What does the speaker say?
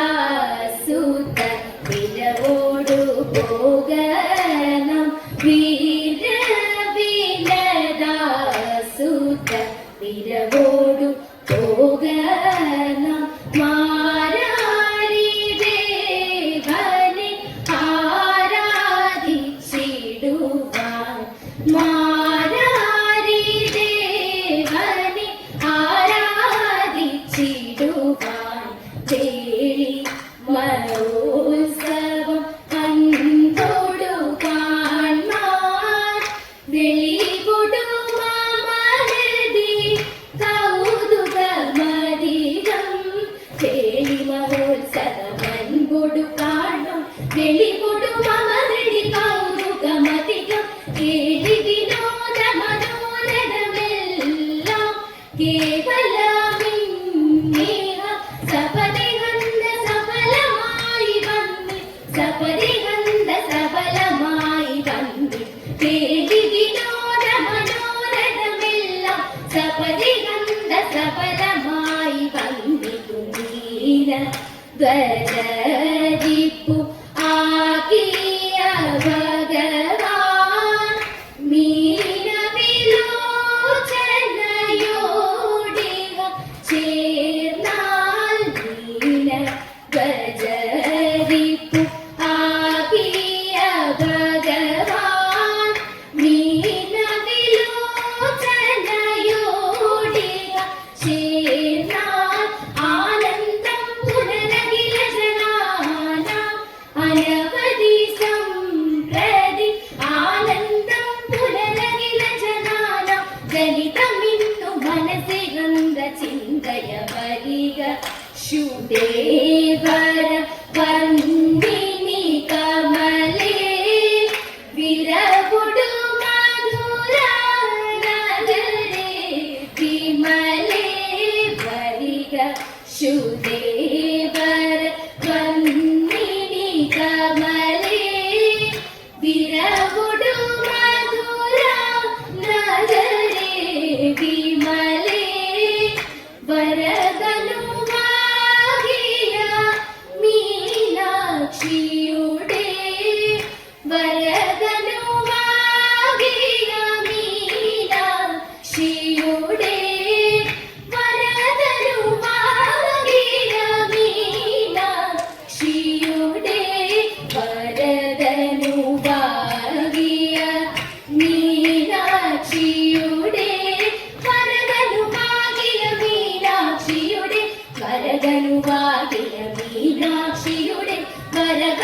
വീരവിനദാസുത വിരവോടു പോകണം വീരവിനദാസുത വിരവോടു പോകണം മാരാരി ദേവനെ ആരാധിച്ചിടുവാൻ മാരാരി ദേവനെ ആരാധിച്ചിടുവാൻ വേളി മഹോത്സവം കണ്ടോടു കാണാൻ വെളികൊടുമാമനതി കൗതുകമധികം വേളി മഹോത്സവം കണ്ടോടു കാണാൻ വെളികൊടുമാമനതി കൗതുകമധികം കേളി വിനോദ മനോരഥമെല്ലാം കേവലമിന്നേഹ സപരിഹന്ത സഫലമായി വന്നി സപരിഹന്ത സഫലമായി വന്നി കേളി വിനോദ മനോരഥമെല്ലാം സപരിഹന്ത സഫലമായി വന്നിതു നീല ധ്വജരിപ്പു ആകിയ ഭഗവാൻ മീനവിലോചനയോടിക ചേർന്നാൽ നീല ധ്വജരിപ്പു ആകിയ ഭഗവാൻ മീനവിലോചനയോടിക ചേർന്നാൽ ആനന്ദം പുനരഖില ജനാനാം അനവധി സംപ്രതി ആനന്ദം പുനരഖില ജനാനാം ജനിതമിന്നു മനസ്സിഗന്ധ ചിന്തയ വരിക ശുദേവര വന്ദിനി കമലേ വിരവുടു മധുര നഗരേ വിമലേ വരിക ശുദേവര വന്ദിനി കമലേ വിരവുടു മധുര നഗരേ വിമലേ വരദനുവാകിയ മീനാക്ഷിയുടെ വരദനുവാകിയ മീനാക്ഷിയുടെ വരദനുവാകിയ മീനാക്ഷിയുടെ വരദനുവാകിയ മീനാക്ഷിയുടെ വരദനുവാകിയ മീനാക്ഷിയുടെ വരദനുവാകിയ മീനാക്ഷിയുടെ വരദ